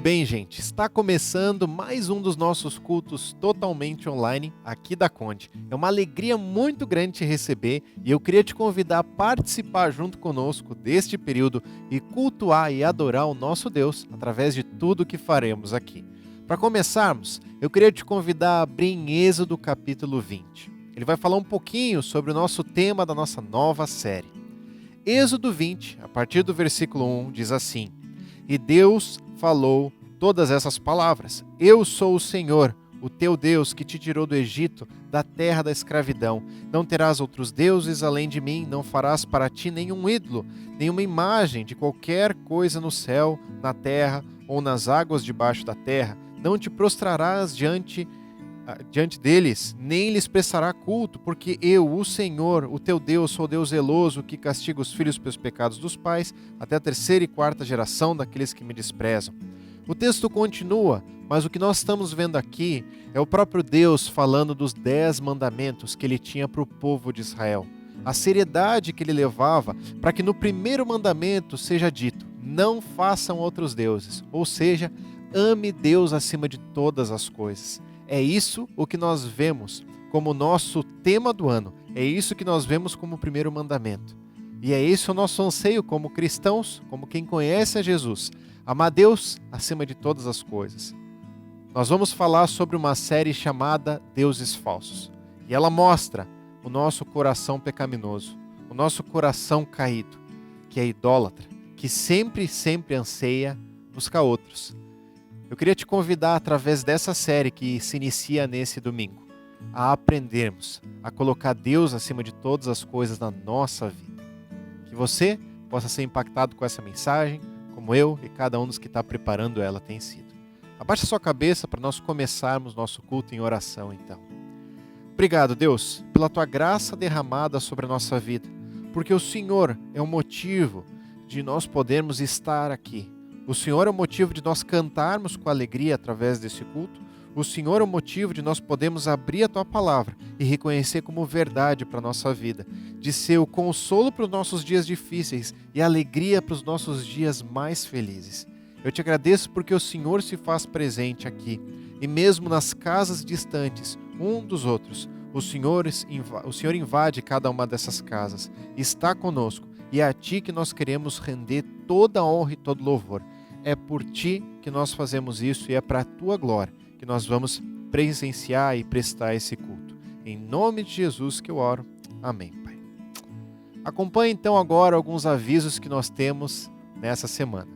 bem, gente? Está começando mais um dos nossos cultos totalmente online aqui da Conde. É uma alegria muito grande te receber e eu queria te convidar a participar junto conosco deste período e cultuar e adorar o nosso Deus através de tudo que faremos aqui. Para começarmos, eu queria te convidar a abrir em Êxodo capítulo 20. Ele vai falar um pouquinho sobre o nosso tema da nossa nova série. Êxodo 20, a partir do versículo 1, diz assim: E Deus falou todas essas palavras. Eu sou o Senhor, o teu Deus, que te tirou do Egito, da terra da escravidão. Não terás outros deuses além de mim, não farás para ti nenhum ídolo, nenhuma imagem de qualquer coisa no céu, na terra ou nas águas debaixo da terra. Não te prostrarás diante deles, nem lhes prestará culto, porque eu, o Senhor, o teu Deus, sou Deus zeloso, que castiga os filhos pelos pecados dos pais, até a terceira e quarta geração daqueles que me desprezam. O texto continua, mas o que nós estamos vendo aqui é o próprio Deus falando dos 10 mandamentos que ele tinha para o povo de Israel. A seriedade que ele levava para que no primeiro mandamento seja dito: não façam outros deuses, ou seja, ame Deus acima de todas as coisas. É isso o que nós vemos como nosso tema do ano. É isso que nós vemos como o primeiro mandamento. E é esse o nosso anseio como cristãos, como quem conhece a Jesus. Amar Deus acima de todas as coisas. Nós vamos falar sobre uma série chamada Deuses Falsos. E ela mostra o nosso coração pecaminoso, o nosso coração caído, que é idólatra, que sempre anseia buscar outros. Eu queria te convidar, através dessa série que se inicia nesse domingo, a aprendermos a colocar Deus acima de todas as coisas na nossa vida. Que você possa ser impactado com essa mensagem, como eu e cada um dos que está preparando ela tem sido. Abaixa sua cabeça para nós começarmos nosso culto em oração, então. Obrigado, Deus, pela tua graça derramada sobre a nossa vida, porque o Senhor é o motivo de nós podermos estar aqui. O Senhor é o motivo de nós cantarmos com alegria através desse culto. O Senhor é o motivo de nós podermos abrir a Tua Palavra e reconhecer como verdade para a nossa vida, de ser o consolo para os nossos dias difíceis e a alegria para os nossos dias mais felizes. Eu te agradeço porque o Senhor se faz presente aqui e mesmo nas casas distantes, um dos outros, o Senhor invade cada uma dessas casas, está conosco e é a Ti que nós queremos render toda a honra e todo louvor. É por Ti que nós fazemos isso e é para a Tua glória que nós vamos presenciar e prestar esse culto. Em nome de Jesus que eu oro. Amém, Pai. Acompanhe então agora alguns avisos que nós temos nessa semana.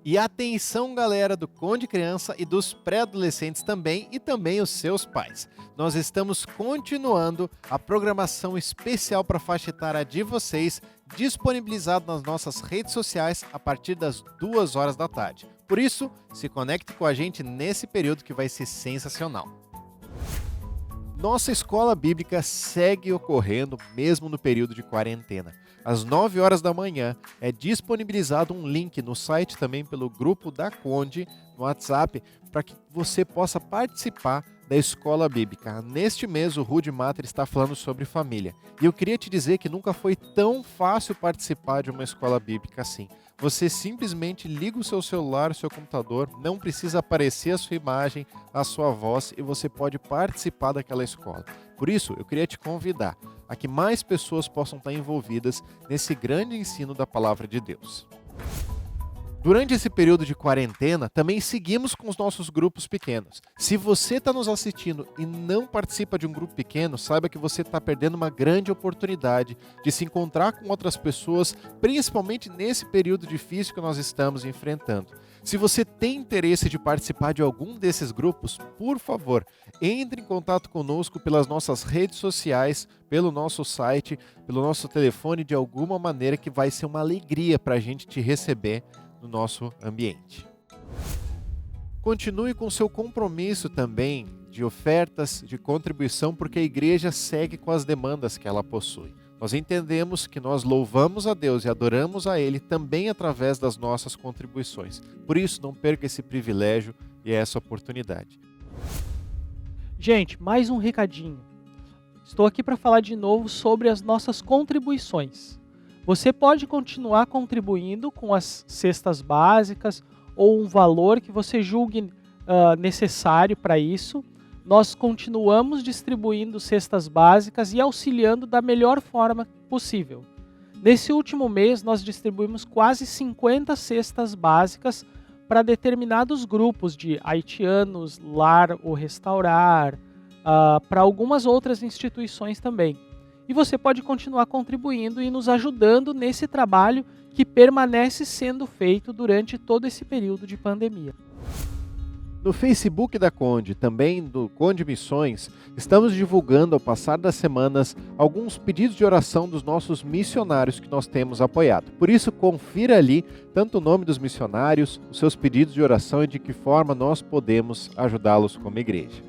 E atenção, galera do Conde Criança e dos pré-adolescentes também, e também os seus pais. Nós estamos continuando a programação especial para a faixa etária de vocês, disponibilizado nas nossas redes sociais a partir das 2 horas da tarde. Por isso, se conecte com a gente nesse período que vai ser sensacional. Nossa escola bíblica segue ocorrendo mesmo no período de quarentena. Às 9 horas da manhã é disponibilizado um link no site também pelo grupo da Conde no WhatsApp para que você possa participar da escola bíblica. Neste mês o Rudy Mater está falando sobre família. E eu queria te dizer que nunca foi tão fácil participar de uma escola bíblica assim. Você simplesmente liga o seu celular, o seu computador, não precisa aparecer a sua imagem, a sua voz e você pode participar daquela escola. Por isso, eu queria te convidar a que mais pessoas possam estar envolvidas nesse grande ensino da Palavra de Deus. Durante esse período de quarentena, também seguimos com os nossos grupos pequenos. Se você está nos assistindo e não participa de um grupo pequeno, saiba que você está perdendo uma grande oportunidade de se encontrar com outras pessoas, principalmente nesse período difícil que nós estamos enfrentando. Se você tem interesse de participar de algum desses grupos, por favor, entre em contato conosco pelas nossas redes sociais, pelo nosso site, pelo nosso telefone, de alguma maneira que vai ser uma alegria para a gente te receber no nosso ambiente. Continue com seu compromisso também de ofertas, de contribuição, porque a igreja segue com as demandas que ela possui. Nós entendemos que nós louvamos a Deus e adoramos a Ele também através das nossas contribuições. Por isso, não perca esse privilégio e essa oportunidade. Gente, mais um recadinho. Estou aqui para falar de novo sobre as nossas contribuições. Você pode continuar contribuindo com as cestas básicas ou um valor que você julgue necessário para isso. Nós continuamos distribuindo cestas básicas e auxiliando da melhor forma possível. Nesse último mês, nós distribuímos quase 50 cestas básicas para determinados grupos de haitianos, Lar o Restaurar, para algumas outras instituições também. E você pode continuar contribuindo e nos ajudando nesse trabalho que permanece sendo feito durante todo esse período de pandemia. No Facebook da Conde, também do Conde Missões, estamos divulgando ao passar das semanas alguns pedidos de oração dos nossos missionários que nós temos apoiado. Por isso, confira ali tanto o nome dos missionários, os seus pedidos de oração e de que forma nós podemos ajudá-los como igreja.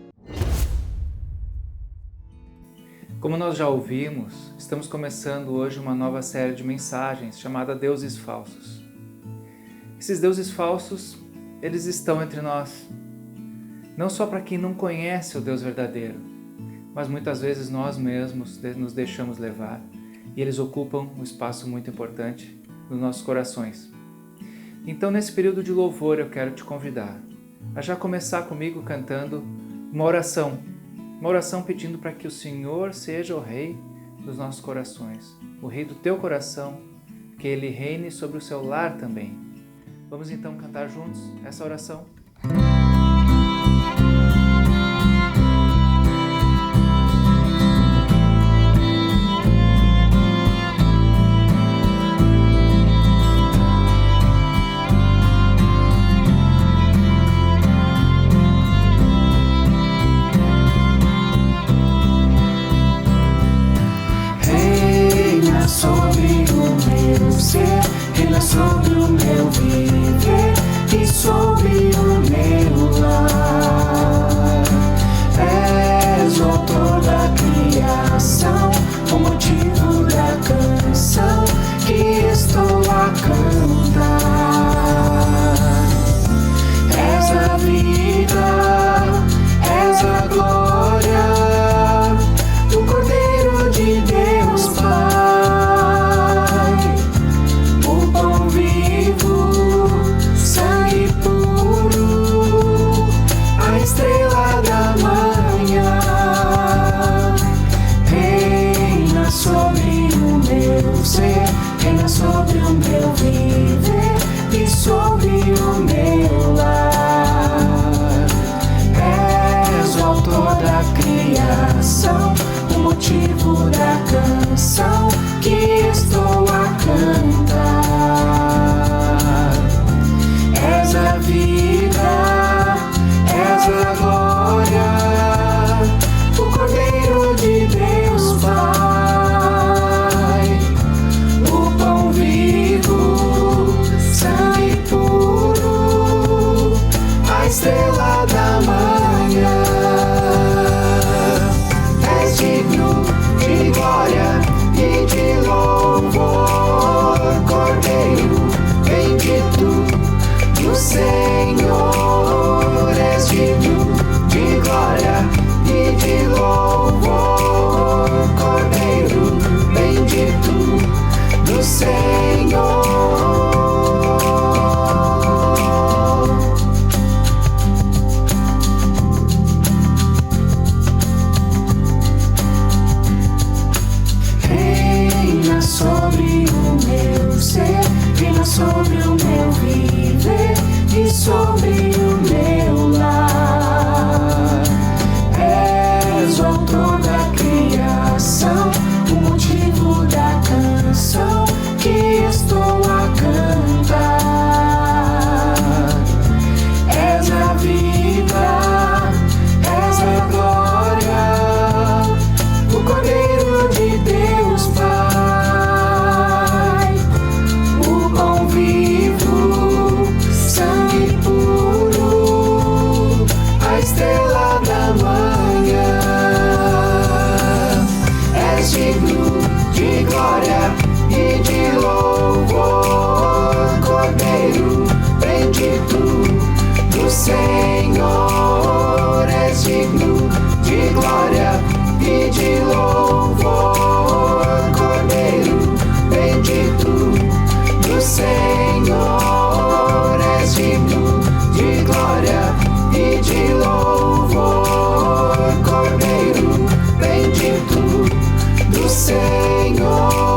Como nós já ouvimos, estamos começando hoje uma nova série de mensagens chamada Deuses Falsos. Esses deuses falsos, eles estão entre nós. Não só para quem não conhece o Deus verdadeiro, mas muitas vezes nós mesmos nos deixamos levar e eles ocupam um espaço muito importante nos nossos corações. Então, nesse período de louvor, eu quero te convidar a já começar comigo cantando uma oração pedindo para que o Senhor seja o Rei dos nossos corações, o Rei do teu coração, que Ele reine sobre o seu lar também. Vamos então cantar juntos essa oração? Sobre o meu ser, reina sobre o meu viver e sobre o meu lar. És o autor da criação, o motivo da canção que estou a cantar. És a vida, és a glória do Cordeiro de Deus Pai. Reina sobre o meu viver e sobre o meu lar. És o autor da criação, o motivo da canção que estou a cantar. És a vida, és a glória, o Cordeiro de Deus Pai. Estrela da manhã, és digno de glória e de louvor, Cordeiro bendito do Senhor. És digno de glória e de louvor, Cordeiro bendito do Senhor. Sobre o meu viver e sobre o meu lar. És o autor da criação, o motivo da canção que estou a cantar. És a vida, és a glória, o Cordeiro de Deus Pai. Vivo, sangue puro, hino de glória e de louvor, Cordeiro bendito do Senhor.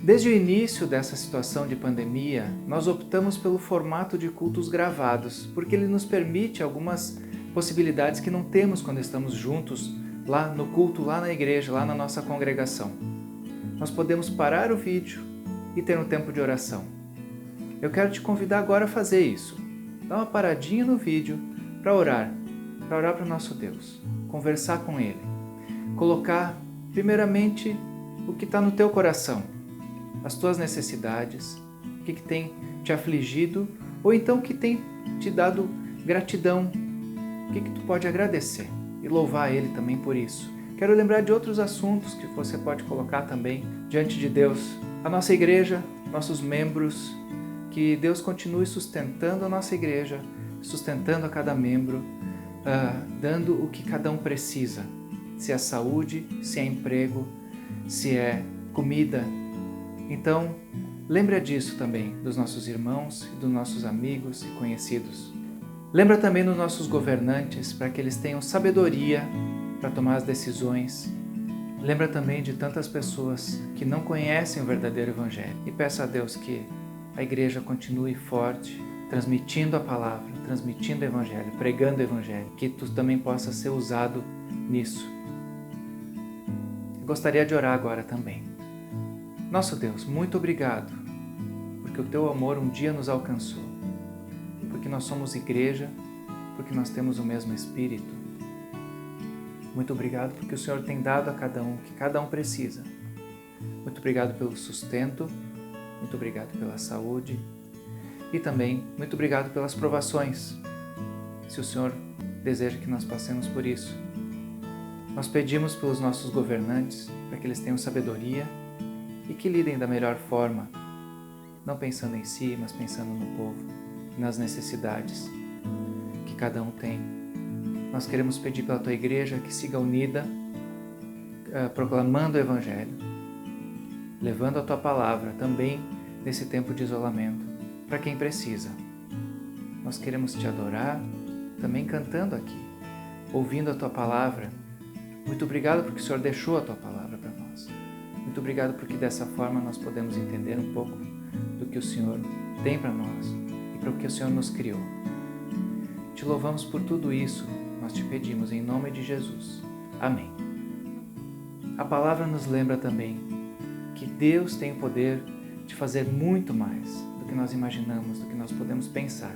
Desde o início dessa situação de pandemia, nós optamos pelo formato de cultos gravados, porque ele nos permite algumas possibilidades que não temos quando estamos juntos lá no culto, lá na igreja, lá na nossa congregação. Nós podemos parar o vídeo e ter um tempo de oração. Eu quero te convidar agora a fazer isso. Dá uma paradinha no vídeo para orar para o nosso Deus, conversar com Ele, colocar primeiramente o que está no teu coração, as tuas necessidades, o que tem te afligido, ou então o que tem te dado gratidão, o que tu pode agradecer e louvar Ele também por isso. Quero lembrar de outros assuntos que você pode colocar também diante de Deus. A nossa igreja, nossos membros, que Deus continue sustentando a nossa igreja, sustentando a cada membro, dando o que cada um precisa, se é saúde, se é emprego, se é comida. Então, lembra disso também, dos nossos irmãos, dos nossos amigos e conhecidos. Lembra também dos nossos governantes, para que eles tenham sabedoria para tomar as decisões. Lembra também de tantas pessoas que não conhecem o verdadeiro Evangelho. E peça a Deus que a igreja continue forte, transmitindo a palavra, transmitindo o Evangelho, pregando o Evangelho, que tu também possa ser usado nisso. Eu gostaria de orar agora também. Nosso Deus, muito obrigado, porque o Teu amor um dia nos alcançou, porque nós somos igreja, porque nós temos o mesmo Espírito. Muito obrigado porque o Senhor tem dado a cada um o que cada um precisa. Muito obrigado pelo sustento, muito obrigado pela saúde e também muito obrigado pelas provações, se o Senhor deseja que nós passemos por isso. Nós pedimos pelos nossos governantes para que eles tenham sabedoria e que lidem da melhor forma, não pensando em si, mas pensando no povo, nas necessidades que cada um tem. Nós queremos pedir pela Tua igreja que siga unida, proclamando o Evangelho, levando a Tua palavra também nesse tempo de isolamento, para quem precisa. Nós queremos Te adorar, também cantando aqui, ouvindo a Tua palavra. Muito obrigado porque o Senhor deixou a Tua palavra para nós. Muito obrigado porque dessa forma nós podemos entender um pouco do que o Senhor tem para nós e para o que o Senhor nos criou. Te louvamos por tudo isso, nós te pedimos em nome de Jesus. Amém. A palavra nos lembra também que Deus tem o poder de fazer muito mais do que nós imaginamos, do que nós podemos pensar.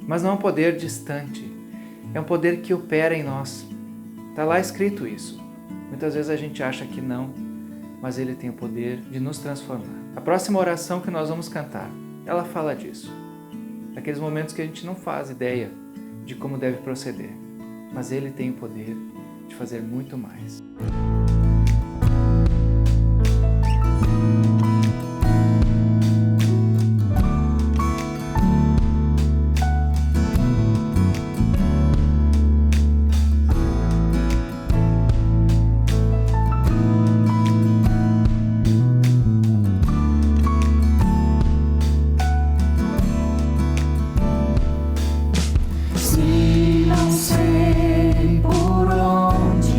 Mas não é um poder distante, é um poder que opera em nós. Está lá escrito isso. Muitas vezes a gente acha que não, mas Ele tem o poder de nos transformar. A próxima oração que nós vamos cantar, ela fala disso. Daqueles momentos que a gente não faz ideia de como deve proceder, mas Ele tem o poder de fazer muito mais. Se não sei por onde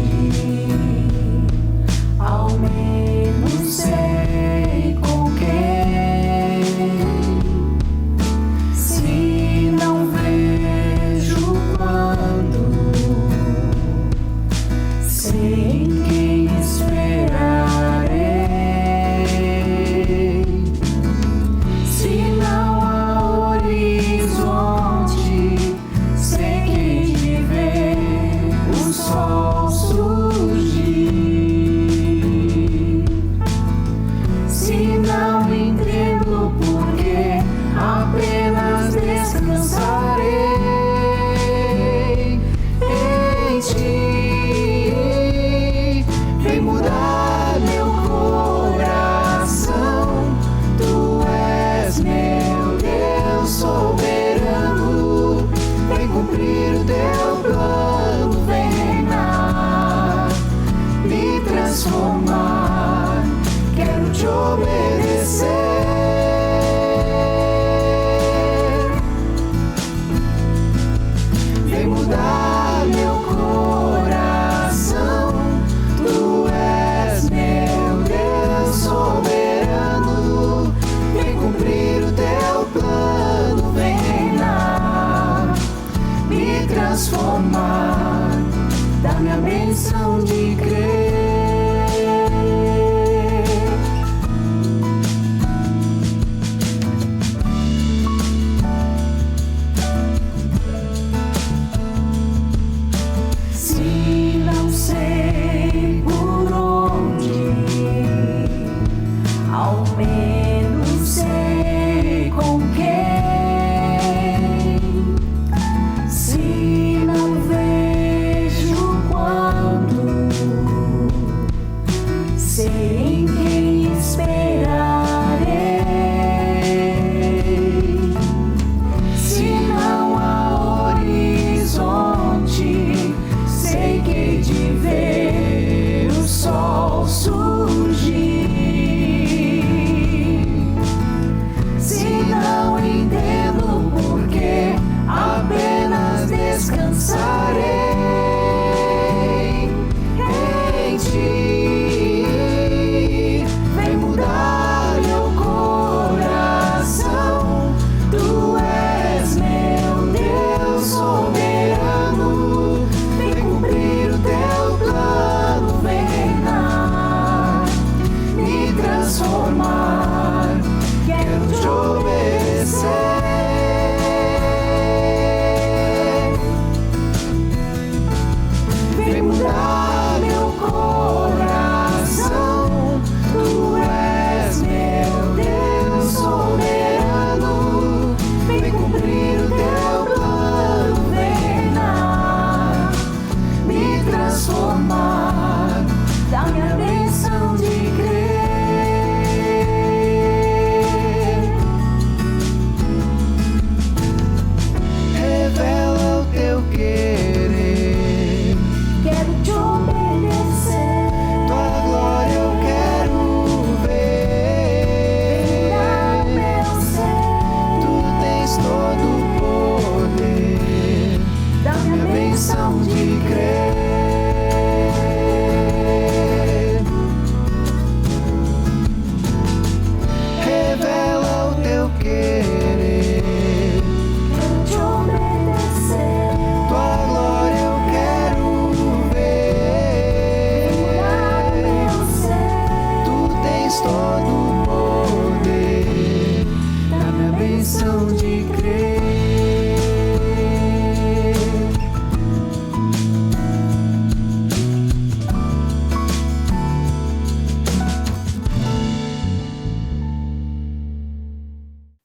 dá-me a bênção de crer. Se não sei por onde, ao menos sei com quem. Se não vejo quando, sei em quem esperarei. Se não há horizonte, sei que hei de ver o sol surgir. Se não entendo porquê, apenas descansarei em ti. Vem mudar meu coração, tu és meu Deus soberano. Vem cumprir o teu plano, vem reinar, me transformar. Quero te obedecer. Vem mudar meu coração, tu és meu Deus soberano. Vem cumprir o teu plano, vem reinar, me transformar. Dá-me a bênção de crer. Revela o teu querer, quero te obedecer. Tua glória eu quero ver. Vem mudar meu ser, tu tens todo o poder. Dá-me a bênção de crer. Revela o teu querer, quero te obedecer. Tua glória eu quero ver. Vem mudar meu ser, tu tens todo o poder. Dá-me a bênção de crer.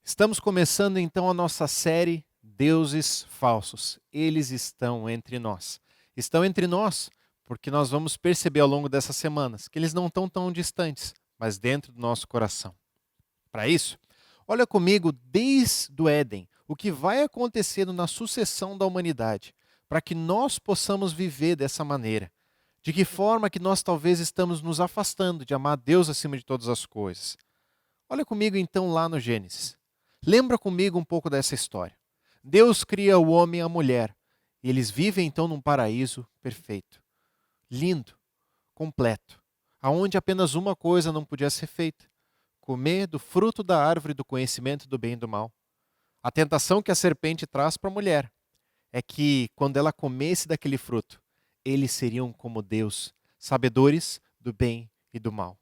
Estamos começando então a nossa série Deuses Falsos. Eles estão entre nós. Estão entre nós porque nós vamos perceber ao longo dessas semanas que eles não estão tão distantes, mas dentro do nosso coração. Para isso, olha comigo desde o Éden, o que vai acontecendo na sucessão da humanidade, para que nós possamos viver dessa maneira. De que forma que nós talvez estamos nos afastando de amar Deus acima de todas as coisas. Olha comigo então lá no Gênesis. Lembra comigo um pouco dessa história. Deus cria o homem e a mulher, e eles vivem então num paraíso perfeito, lindo, completo, aonde apenas uma coisa não podia ser feita: comer do fruto da árvore do conhecimento do bem e do mal. A tentação que a serpente traz para a mulher é que, quando ela comesse daquele fruto, eles seriam como Deus, sabedores do bem e do mal.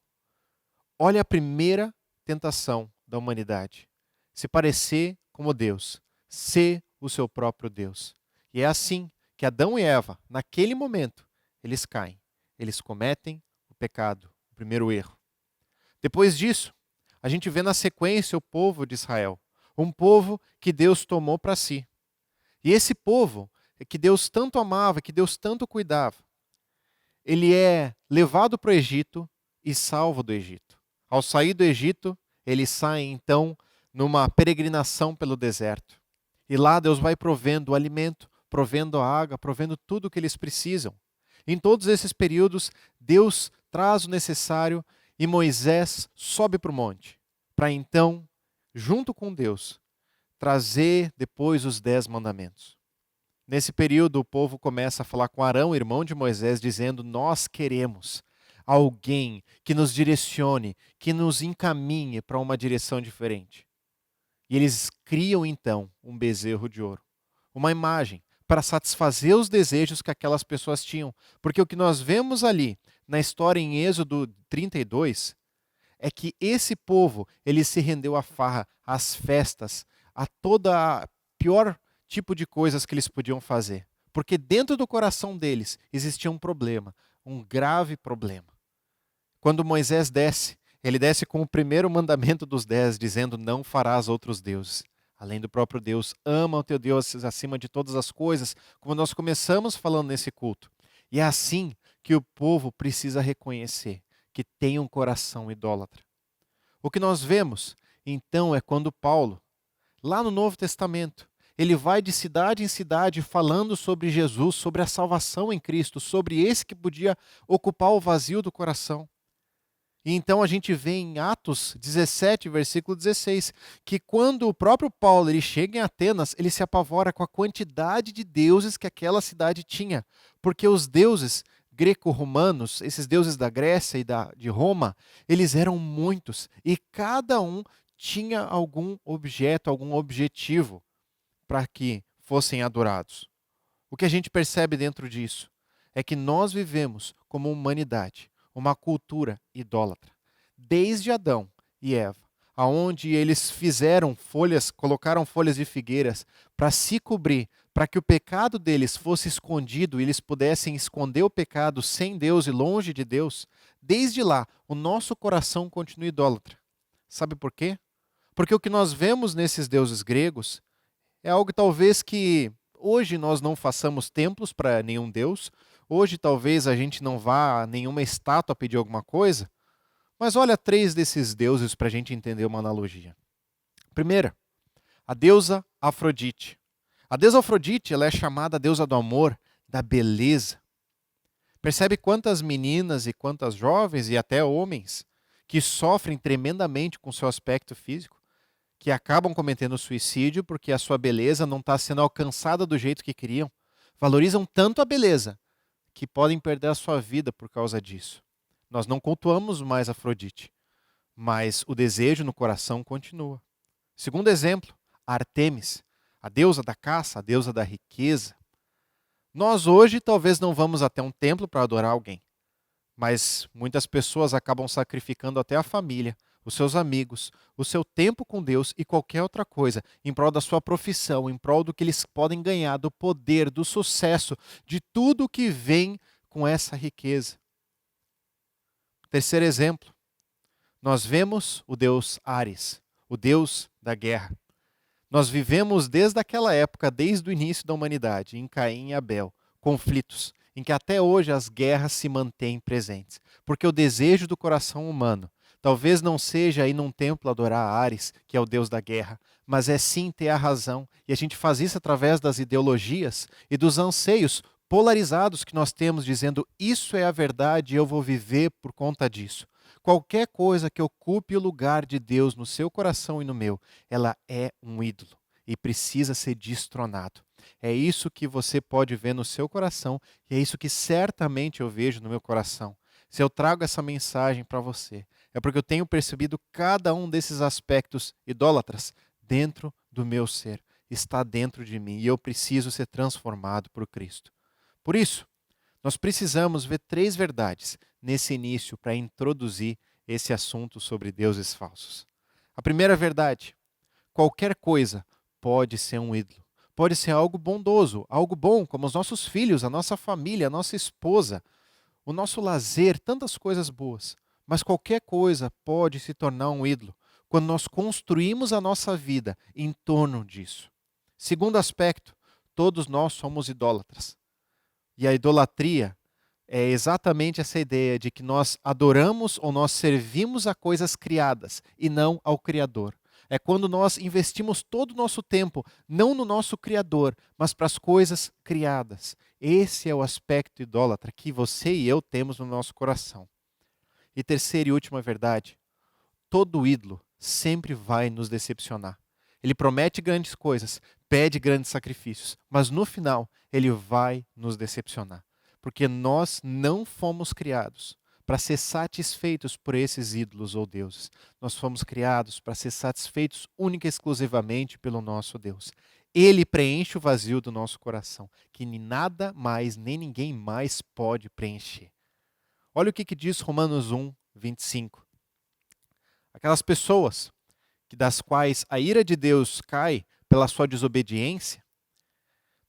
Olha a primeira tentação da humanidade: se parecer como Deus, ser o seu próprio Deus. E é assim que Adão e Eva, naquele momento, eles caem. Eles cometem o pecado, o primeiro erro. Depois disso, a gente vê na sequência o povo de Israel, um povo que Deus tomou para si. E esse povo que Deus tanto amava, que Deus tanto cuidava, ele é levado para o Egito e salvo do Egito. Ao sair do Egito, eles saem então numa peregrinação pelo deserto. E lá Deus vai provendo o alimento, provendo a água, provendo tudo o que eles precisam. Em todos esses períodos, Deus traz o necessário e Moisés sobe para o monte, para então, junto com Deus, trazer depois os 10 mandamentos. Nesse período, o povo começa a falar com Arão, irmão de Moisés, dizendo: nós queremos alguém que nos direcione, que nos encaminhe para uma direção diferente. E eles criam então um bezerro de ouro, uma imagem para satisfazer os desejos que aquelas pessoas tinham. Porque o que nós vemos ali na história em Êxodo 32 é que esse povo, ele se rendeu à farra, às festas, a toda a pior tipo de coisas que eles podiam fazer. Porque dentro do coração deles existia um problema, um grave problema. Quando Moisés desce, ele desce com o primeiro mandamento dos 10, dizendo: não farás outros deuses. Além do próprio Deus, ama o teu Deus acima de todas as coisas, como nós começamos falando nesse culto. E é assim que o povo precisa reconhecer que tem um coração idólatra. O que nós vemos, então, é quando Paulo, lá no Novo Testamento, ele vai de cidade em cidade falando sobre Jesus, sobre a salvação em Cristo, sobre esse que podia ocupar o vazio do coração. E então a gente vê em Atos 17, versículo 16, que quando o próprio Paulo ele chega em Atenas, ele se apavora com a quantidade de deuses que aquela cidade tinha. Porque os deuses greco-romanos, esses deuses da Grécia e de Roma, eles eram muitos. E cada um tinha algum objeto, algum objetivo para que fossem adorados. O que a gente percebe dentro disso é que nós vivemos como humanidade uma cultura idólatra. Desde Adão e Eva, aonde eles colocaram folhas de figueiras para se cobrir, para que o pecado deles fosse escondido e eles pudessem esconder o pecado sem Deus e longe de Deus, desde lá o nosso coração continua idólatra. Sabe por quê? Porque o que nós vemos nesses deuses gregos é algo talvez que hoje nós não façamos templos para nenhum deus, hoje talvez a gente não vá a nenhuma estátua pedir alguma coisa, mas olha 3 desses deuses para a gente entender uma analogia. Primeira, a deusa Afrodite. A deusa Afrodite ela é chamada a deusa do amor, da beleza. Percebe quantas meninas e quantas jovens e até homens que sofrem tremendamente com seu aspecto físico, que acabam cometendo suicídio porque a sua beleza não está sendo alcançada do jeito que queriam. Valorizam tanto a beleza que podem perder a sua vida por causa disso. Nós não cultuamos mais Afrodite, mas o desejo no coração continua. Segundo exemplo, Artemis, a deusa da caça, a deusa da riqueza. Nós hoje talvez não vamos até um templo para adorar alguém, mas muitas pessoas acabam sacrificando até a família, os seus amigos, o seu tempo com Deus e qualquer outra coisa, em prol da sua profissão, em prol do que eles podem ganhar, do poder, do sucesso, de tudo que vem com essa riqueza. Terceiro exemplo, nós vemos o deus Ares, o deus da guerra. Nós vivemos desde aquela época, desde o início da humanidade, em Caim e Abel, conflitos, em que até hoje as guerras se mantêm presentes. Porque o desejo do coração humano talvez não seja ir num templo adorar Ares, que é o deus da guerra, mas é sim ter a razão. E a gente faz isso através das ideologias e dos anseios polarizados que nós temos, dizendo isso é a verdade e eu vou viver por conta disso. Qualquer coisa que ocupe o lugar de Deus no seu coração e no meu, ela é um ídolo e precisa ser destronado. É isso que você pode ver no seu coração e é isso que certamente eu vejo no meu coração. Se eu trago essa mensagem para você, é porque eu tenho percebido cada um desses aspectos idólatras dentro do meu ser. Está dentro de mim e eu preciso ser transformado por Cristo. Por isso, nós precisamos ver 3 verdades nesse início para introduzir esse assunto sobre deuses falsos. A primeira verdade, qualquer coisa pode ser um ídolo. Pode ser algo bondoso, algo bom, como os nossos filhos, a nossa família, a nossa esposa, o nosso lazer, tantas coisas boas. Mas qualquer coisa pode se tornar um ídolo quando nós construímos a nossa vida em torno disso. Segundo aspecto, todos nós somos idólatras. E a idolatria é exatamente essa ideia de que nós adoramos ou nós servimos a coisas criadas e não ao Criador. É quando nós investimos todo o nosso tempo, não no nosso Criador, mas para as coisas criadas. Esse é o aspecto idólatra que você e eu temos no nosso coração. E terceira e última verdade, todo ídolo sempre vai nos decepcionar. Ele promete grandes coisas, pede grandes sacrifícios, mas no final ele vai nos decepcionar. Porque nós não fomos criados para ser satisfeitos por esses ídolos ou deuses. Nós fomos criados para ser satisfeitos única e exclusivamente pelo nosso Deus. Ele preenche o vazio do nosso coração, que nada mais nem ninguém mais pode preencher. Olha o que diz Romanos 1, 25. Aquelas pessoas das quais a ira de Deus cai pela sua desobediência,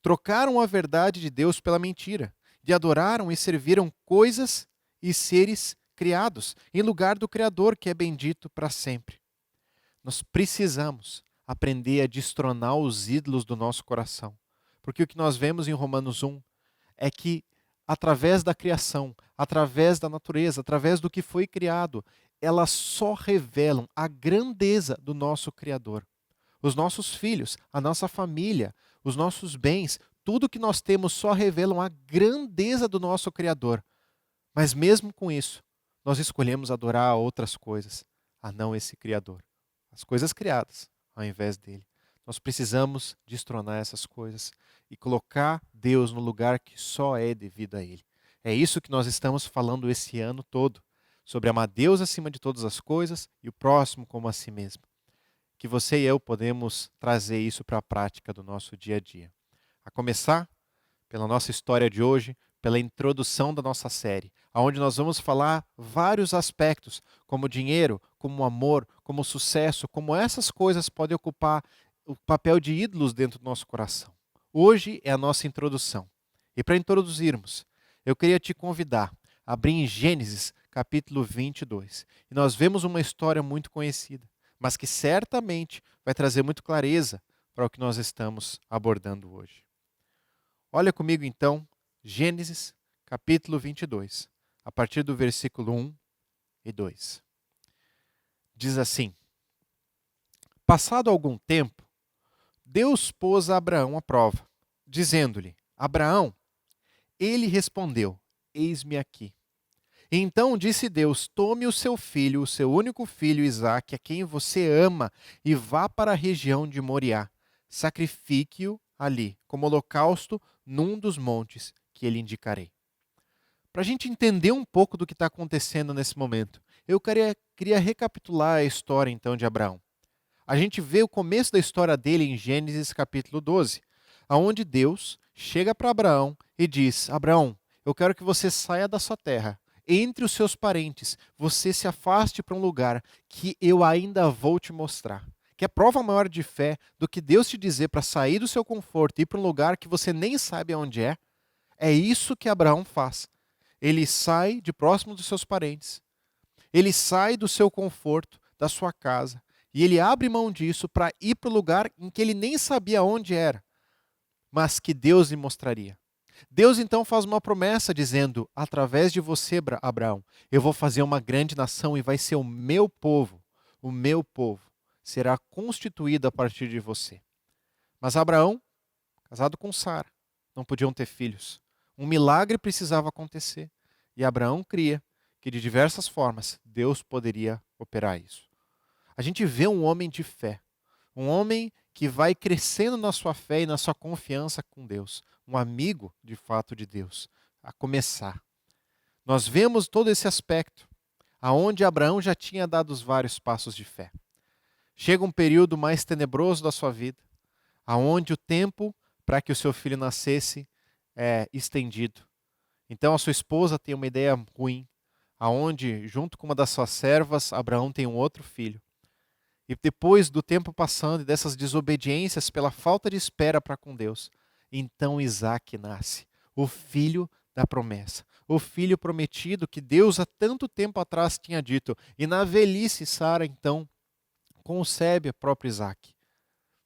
trocaram a verdade de Deus pela mentira, e adoraram e serviram coisas e seres criados, em lugar do Criador, que é bendito para sempre. Nós precisamos aprender a destronar os ídolos do nosso coração, porque o que nós vemos em Romanos 1 é que, através da criação, através da natureza, através do que foi criado, elas só revelam a grandeza do nosso Criador. Os nossos filhos, a nossa família, os nossos bens, tudo que nós temos só revelam a grandeza do nosso Criador. Mas mesmo com isso, nós escolhemos adorar outras coisas, a não esse Criador. As coisas criadas, ao invés dele. Nós precisamos destronar essas coisas e colocar Deus no lugar que só é devido a ele. É isso que nós estamos falando esse ano todo, sobre amar Deus acima de todas as coisas e o próximo como a si mesmo. Que você e eu podemos trazer isso para a prática do nosso dia a dia. A começar pela nossa história de hoje, pela introdução da nossa série, onde nós vamos falar vários aspectos, como dinheiro, como amor, como sucesso, como essas coisas podem ocupar o papel de ídolos dentro do nosso coração. Hoje é a nossa introdução. E para introduzirmos, eu queria te convidar a abrir em Gênesis, capítulo 22. E nós vemos uma história muito conhecida, mas que certamente vai trazer muito clareza para o que nós estamos abordando hoje. Olha comigo então, Gênesis, capítulo 22, a partir do versículo 1 e 2. Diz assim: Passado algum tempo, Deus pôs a Abraão à prova, dizendo-lhe: Abraão, ele respondeu: Eis-me aqui. Então disse Deus: Tome o seu filho, o seu único filho Isaque, a quem você ama, e vá para a região de Moriá. Sacrifique-o ali, como holocausto, num dos montes que ele indicarei. Para a gente entender um pouco do que está acontecendo nesse momento, eu queria recapitular a história então de Abraão. A gente vê o começo da história dele em Gênesis capítulo 12, onde Deus chega para Abraão e diz: Abraão, eu quero que você saia da sua terra, entre os seus parentes, você se afaste para um lugar que eu ainda vou te mostrar. Que é prova maior de fé do que Deus te dizer para sair do seu conforto e ir para um lugar que você nem sabe onde é. É isso que Abraão faz. Ele sai de próximo dos seus parentes. Ele sai do seu conforto, da sua casa. E ele abre mão disso para ir para o lugar em que ele nem sabia onde era, mas que Deus lhe mostraria. Deus então faz uma promessa dizendo: através de você, Abraão, eu vou fazer uma grande nação e vai ser o meu povo será constituído a partir de você. Mas Abraão, casado com Sara, não podiam ter filhos. Um milagre precisava acontecer. E Abraão cria que de diversas formas Deus poderia operar isso. A gente vê um homem de fé, um homem que vai crescendo na sua fé e na sua confiança com Deus, um amigo de fato de Deus, a começar. Nós vemos todo esse aspecto, aonde Abraão já tinha dado os vários passos de fé. Chega um período mais tenebroso da sua vida, aonde o tempo para que o seu filho nascesse é estendido. Então a sua esposa tem uma ideia ruim, aonde junto com uma das suas servas, Abraão tem um outro filho. E depois do tempo passando e dessas desobediências pela falta de espera para com Deus, então Isaque nasce, o filho da promessa, o filho prometido que Deus há tanto tempo atrás tinha dito. E na velhice Sara então concebe o próprio Isaque.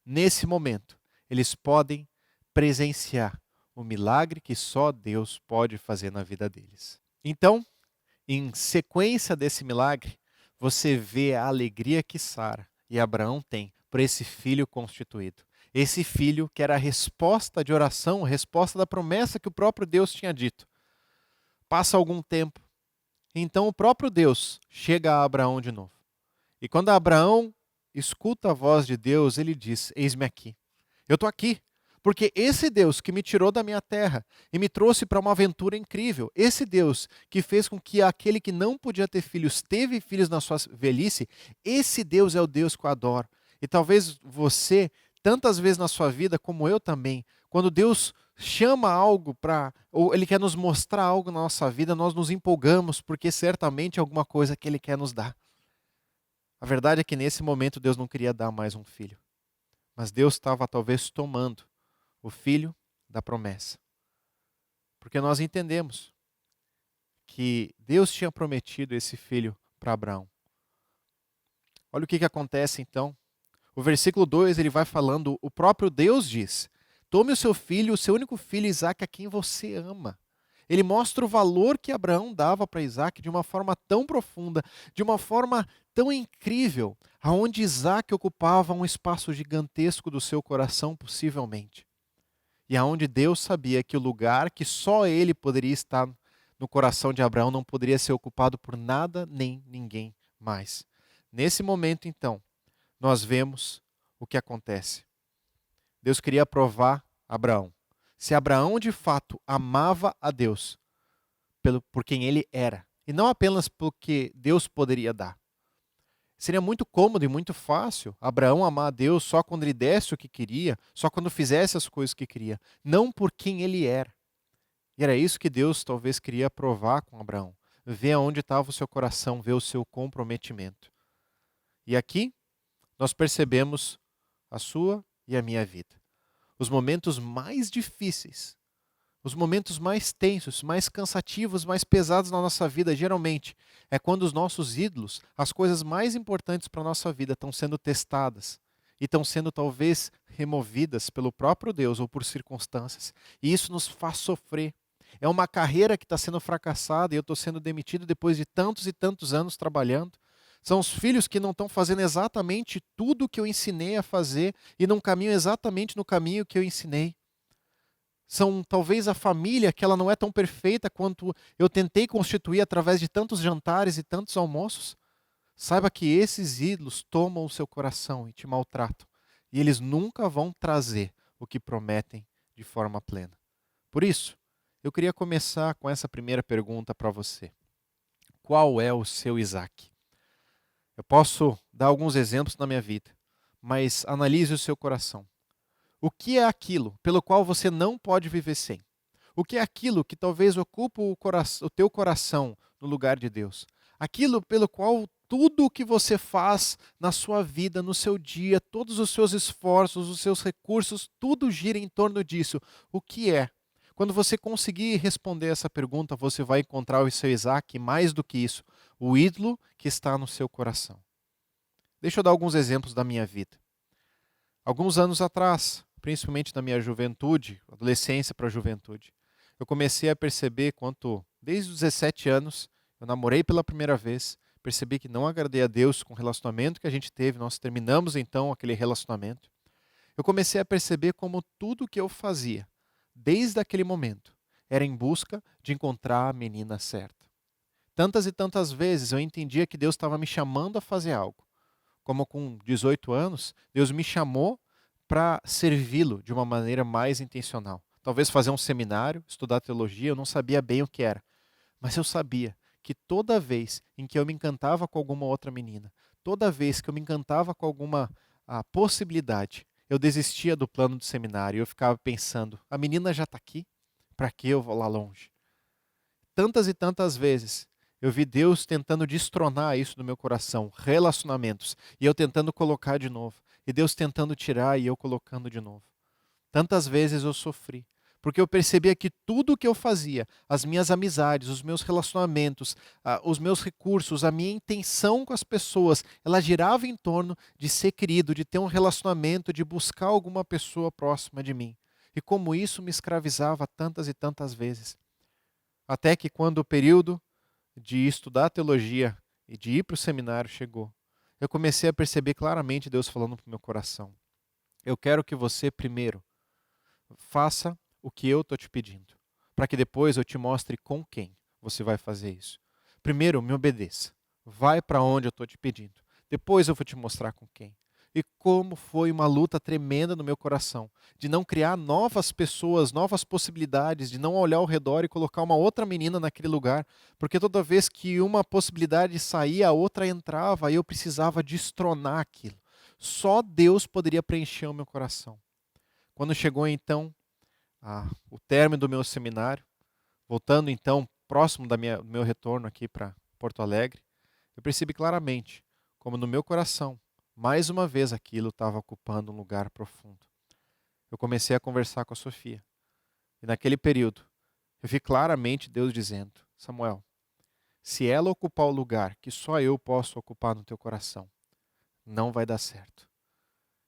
Nesse momento, eles podem presenciar o milagre que só Deus pode fazer na vida deles. Então, em sequência desse milagre, você vê a alegria que Sara e Abraão têm por esse filho constituído. Esse filho que era a resposta de oração, a resposta da promessa que o próprio Deus tinha dito. Passa algum tempo, então o próprio Deus chega a Abraão de novo. E quando Abraão escuta a voz de Deus, ele diz: Eis-me aqui. Eu estou aqui, porque esse Deus que me tirou da minha terra e me trouxe para uma aventura incrível, esse Deus que fez com que aquele que não podia ter filhos, teve filhos na sua velhice, esse Deus é o Deus que eu adoro. E talvez você tantas vezes na sua vida, como eu também, quando Deus chama algo ou Ele quer nos mostrar algo na nossa vida, nós nos empolgamos, porque certamente é alguma coisa que Ele quer nos dar. A verdade é que nesse momento Deus não queria dar mais um filho, mas Deus estava talvez tomando o filho da promessa. Porque nós entendemos que Deus tinha prometido esse filho para Abraão. Olha o que acontece então. O versículo 2, ele vai falando, o próprio Deus diz: tome o seu filho, o seu único filho Isaque, a quem você ama. Ele mostra o valor que Abraão dava para Isaque de uma forma tão profunda, de uma forma tão incrível, aonde Isaque ocupava um espaço gigantesco do seu coração, possivelmente. E aonde Deus sabia que o lugar que só ele poderia estar no coração de Abraão não poderia ser ocupado por nada nem ninguém mais. Nesse momento, então, nós vemos o que acontece. Deus queria provar Abraão. Se Abraão de fato amava a Deus por quem ele era, e não apenas porque Deus poderia dar. Seria muito cômodo e muito fácil Abraão amar a Deus só quando ele desse o que queria, só quando fizesse as coisas que queria, não por quem ele era. E era isso que Deus talvez queria provar com Abraão. Ver aonde estava o seu coração, ver o seu comprometimento. E aqui nós percebemos a sua e a minha vida. Os momentos mais difíceis, os momentos mais tensos, mais cansativos, mais pesados na nossa vida, geralmente, é quando os nossos ídolos, as coisas mais importantes para a nossa vida, estão sendo testadas e estão sendo talvez removidas pelo próprio Deus ou por circunstâncias. E isso nos faz sofrer. É uma carreira que está sendo fracassada e eu estou sendo demitido depois de tantos e tantos anos trabalhando. São os filhos que não estão fazendo exatamente tudo o que eu ensinei a fazer e não caminham exatamente no caminho que eu ensinei. São talvez a família que ela não é tão perfeita quanto eu tentei constituir através de tantos jantares e tantos almoços. Saiba que esses ídolos tomam o seu coração e te maltratam. E eles nunca vão trazer o que prometem de forma plena. Por isso, eu queria começar com essa primeira pergunta para você. Qual é o seu Isaque? Eu posso dar alguns exemplos na minha vida, mas analise o seu coração. O que é aquilo pelo qual você não pode viver sem? O que é aquilo que talvez ocupe o teu coração no lugar de Deus? Aquilo pelo qual tudo o que você faz na sua vida, no seu dia, todos os seus esforços, os seus recursos, tudo gira em torno disso. O que é? Quando você conseguir responder essa pergunta, você vai encontrar o seu Isaque, mais do que isso, o ídolo que está no seu coração. Deixa eu dar alguns exemplos da minha vida. Alguns anos atrás, principalmente na minha juventude, adolescência para a juventude, eu comecei a perceber quanto, desde os 17 anos, eu namorei pela primeira vez, percebi que não agradei a Deus com o relacionamento que a gente teve, nós terminamos então aquele relacionamento. Eu comecei a perceber como tudo que eu fazia, desde aquele momento, era em busca de encontrar a menina certa. Tantas e tantas vezes eu entendia que Deus estava me chamando a fazer algo. Como com 18 anos, Deus me chamou para servi-lo de uma maneira mais intencional. Talvez fazer um seminário, estudar teologia, eu não sabia bem o que era. Mas eu sabia que toda vez em que eu me encantava com alguma outra menina, toda vez que eu me encantava com alguma possibilidade, eu desistia do plano do seminário. Eu ficava pensando, a menina já está aqui, para que eu vou lá longe? Tantas e tantas vezes eu vi Deus tentando destronar isso do meu coração, relacionamentos, e eu tentando colocar de novo, e Deus tentando tirar e eu colocando de novo. Tantas vezes eu sofri, porque eu percebia que tudo o que eu fazia, as minhas amizades, os meus relacionamentos, os meus recursos, a minha intenção com as pessoas, ela girava em torno de ser querido, de ter um relacionamento, de buscar alguma pessoa próxima de mim. E como isso me escravizava tantas e tantas vezes. Até que quando o período de estudar teologia e de ir para o seminário chegou, eu comecei a perceber claramente Deus falando para o meu coração. Eu quero que você primeiro faça o que eu estou te pedindo, para que depois eu te mostre com quem você vai fazer isso. Primeiro, me obedeça. Vai para onde eu estou te pedindo. Depois eu vou te mostrar com quem. E como foi uma luta tremenda no meu coração, de não criar novas pessoas, novas possibilidades, de não olhar ao redor e colocar uma outra menina naquele lugar, porque toda vez que uma possibilidade saía, a outra entrava e eu precisava destronar aquilo. Só Deus poderia preencher o meu coração. Quando chegou então o término do meu seminário, voltando então próximo do meu retorno aqui para Porto Alegre, eu percebi claramente como no meu coração, mais uma vez aquilo estava ocupando um lugar profundo. Eu comecei a conversar com a Sofia. E naquele período, eu vi claramente Deus dizendo: Samuel, se ela ocupar o lugar que só eu posso ocupar no teu coração, não vai dar certo.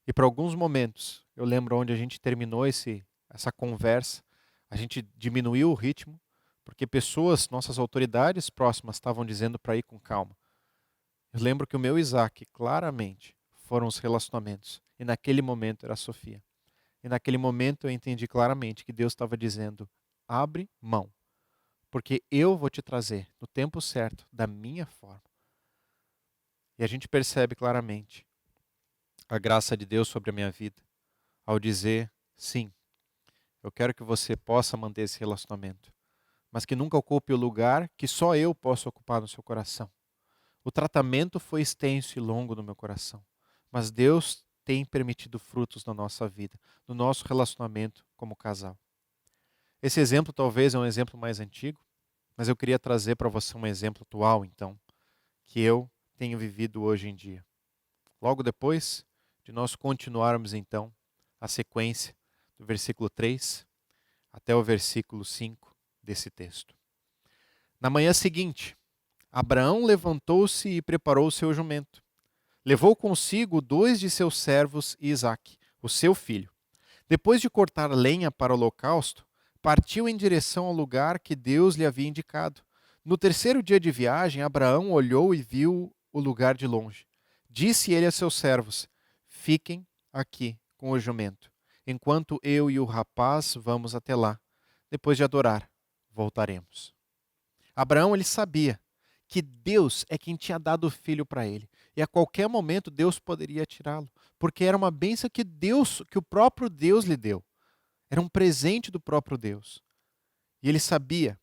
E por alguns momentos, eu lembro onde a gente terminou essa conversa, a gente diminuiu o ritmo, porque pessoas, nossas autoridades próximas, estavam dizendo para ir com calma. Eu lembro que o meu Isaac, claramente, foram os relacionamentos. E naquele momento era a Sofia. E naquele momento eu entendi claramente que Deus estava dizendo: abre mão, porque eu vou te trazer no tempo certo, da minha forma. E a gente percebe claramente a graça de Deus sobre a minha vida, ao dizer: sim, eu quero que você possa manter esse relacionamento, mas que nunca ocupe o lugar que só eu posso ocupar no seu coração. O tratamento foi extenso e longo no meu coração, mas Deus tem permitido frutos na nossa vida, no nosso relacionamento como casal. Esse exemplo talvez é um exemplo mais antigo, mas eu queria trazer para você um exemplo atual, então, que eu tenho vivido hoje em dia. Logo depois de nós continuarmos, então, a sequência do versículo 3 até o versículo 5 desse texto. Na manhã seguinte, Abraão levantou-se e preparou o seu jumento. Levou consigo 2 de seus servos e Isaque, o seu filho. Depois de cortar lenha para o holocausto, partiu em direção ao lugar que Deus lhe havia indicado. No terceiro dia de viagem, Abraão olhou e viu o lugar de longe. Disse ele a seus servos: fiquem aqui com o jumento, enquanto eu e o rapaz vamos até lá. Depois de adorar, voltaremos. Abraão, ele sabia que Deus é quem tinha dado o filho para ele. E a qualquer momento Deus poderia tirá-lo, porque era uma bênção que o próprio Deus lhe deu. Era um presente do próprio Deus. E ele sabia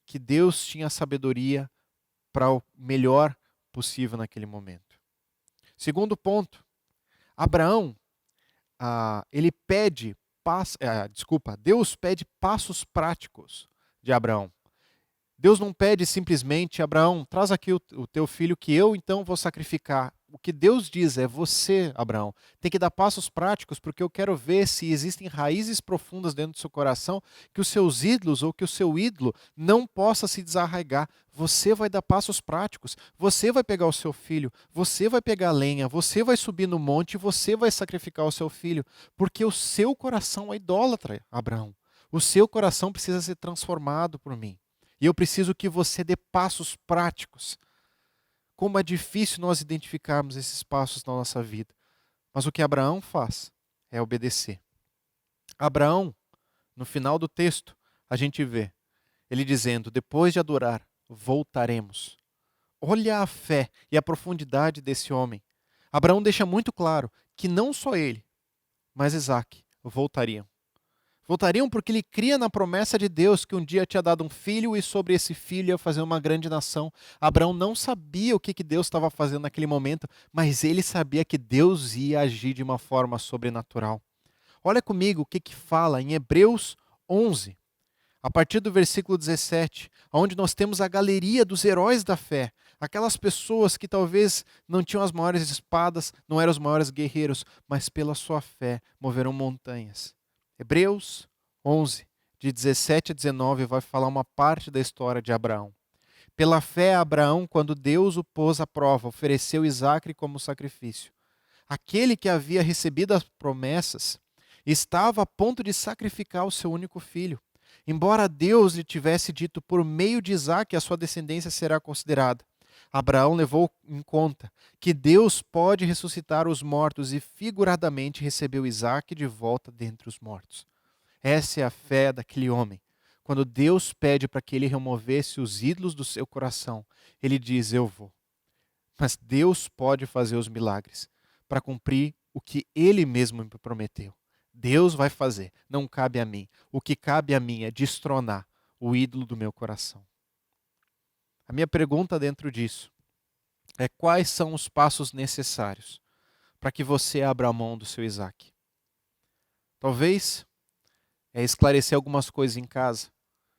que Deus tinha a sabedoria para o melhor possível naquele momento. Segundo ponto, Abraão, Deus pede passos práticos de Abraão. Deus não pede simplesmente: Abraão, traz aqui o teu filho que eu então vou sacrificar. O que Deus diz é: você, Abraão, tem que dar passos práticos, porque eu quero ver se existem raízes profundas dentro do seu coração que os seus ídolos ou que o seu ídolo não possa se desarraigar. Você vai dar passos práticos, você vai pegar o seu filho, você vai pegar a lenha, você vai subir no monte e você vai sacrificar o seu filho, porque o seu coração é idólatra, Abraão. O seu coração precisa ser transformado por mim. E eu preciso que você dê passos práticos. Como é difícil nós identificarmos esses passos na nossa vida. Mas o que Abraão faz é obedecer. Abraão, no final do texto, a gente vê ele dizendo: depois de adorar, voltaremos. Olha a fé e a profundidade desse homem. Abraão deixa muito claro que não só ele, mas Isaque voltariam. Voltariam porque ele cria na promessa de Deus que um dia tinha dado um filho e sobre esse filho ia fazer uma grande nação. Abraão não sabia o que Deus estava fazendo naquele momento, mas ele sabia que Deus ia agir de uma forma sobrenatural. Olha comigo o que fala em Hebreus 11, a partir do versículo 17, onde nós temos a galeria dos heróis da fé. Aquelas pessoas que talvez não tinham as maiores espadas, não eram os maiores guerreiros, mas pela sua fé moveram montanhas. Hebreus 11, de 17 a 19, vai falar uma parte da história de Abraão. Pela fé, Abraão, quando Deus o pôs à prova, ofereceu Isaque como sacrifício. Aquele que havia recebido as promessas estava a ponto de sacrificar o seu único filho. Embora Deus lhe tivesse dito por meio de Isaque a sua descendência será considerada, Abraão levou em conta que Deus pode ressuscitar os mortos e figuradamente recebeu Isaque de volta dentre os mortos. Essa é a fé daquele homem. Quando Deus pede para que ele removesse os ídolos do seu coração, ele diz: eu vou. Mas Deus pode fazer os milagres para cumprir o que ele mesmo me prometeu. Deus vai fazer, não cabe a mim. O que cabe a mim é destronar o ídolo do meu coração. A minha pergunta dentro disso é: quais são os passos necessários para que você abra a mão do seu Isaac? Talvez é esclarecer algumas coisas em casa,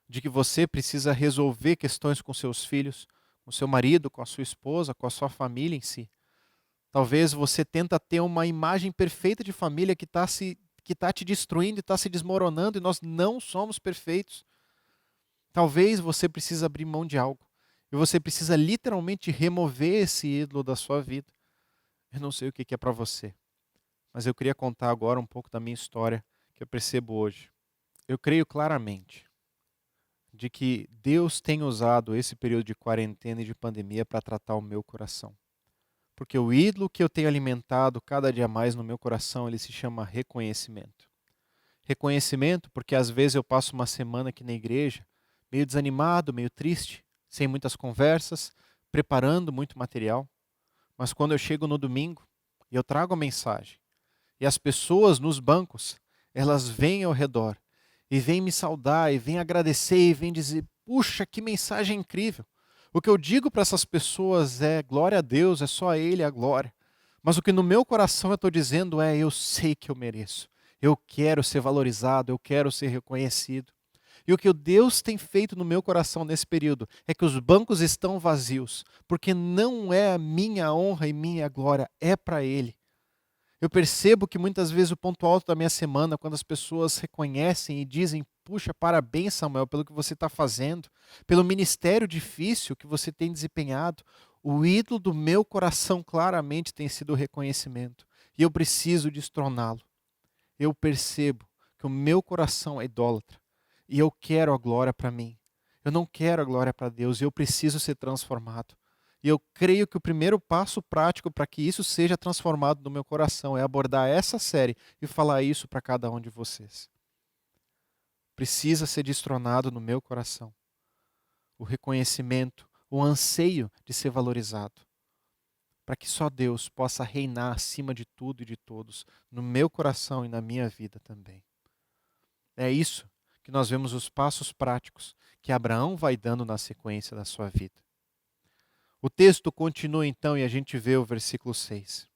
de que você precisa resolver questões com seus filhos, com seu marido, com a sua esposa, com a sua família em si. Talvez você tenta ter uma imagem perfeita de família que está te destruindo e está se desmoronando, e nós não somos perfeitos. Talvez você precise abrir mão de algo, e você precisa literalmente remover esse ídolo da sua vida. Eu não sei o que é para você, mas eu queria contar agora um pouco da minha história que eu percebo hoje. Eu creio claramente de que Deus tem usado esse período de quarentena e de pandemia para tratar o meu coração. Porque o ídolo que eu tenho alimentado cada dia mais no meu coração, ele se chama reconhecimento. Reconhecimento porque às vezes eu passo uma semana aqui na igreja, meio desanimado, meio triste, sem muitas conversas, preparando muito material. Mas quando eu chego no domingo e eu trago a mensagem, e as pessoas nos bancos, elas vêm ao redor e vêm me saudar, e vêm agradecer, e vêm dizer, puxa, que mensagem incrível. O que eu digo para essas pessoas é, glória a Deus, é só a Ele a glória. Mas o que no meu coração eu estou dizendo é, eu sei que eu mereço. Eu quero ser valorizado, eu quero ser reconhecido. E o que Deus tem feito no meu coração nesse período é que os bancos estão vazios, porque não é a minha honra e minha glória, é para Ele. Eu percebo que muitas vezes o ponto alto da minha semana, quando as pessoas reconhecem e dizem, puxa, parabéns, Samuel, pelo que você está fazendo, pelo ministério difícil que você tem desempenhado, o ídolo do meu coração claramente tem sido o reconhecimento. E eu preciso destroná-lo. Eu percebo que o meu coração é idólatra. E eu quero a glória para mim. Eu não quero a glória para Deus. E eu preciso ser transformado. E eu creio que o primeiro passo prático para que isso seja transformado no meu coração é abordar essa série e falar isso para cada um de vocês. Precisa ser destronado no meu coração o reconhecimento, o anseio de ser valorizado, para que só Deus possa reinar acima de tudo e de todos, no meu coração e na minha vida também. É isso que nós vemos os passos práticos que Abraão vai dando na sequência da sua vida. O texto continua então e a gente vê o versículo 6.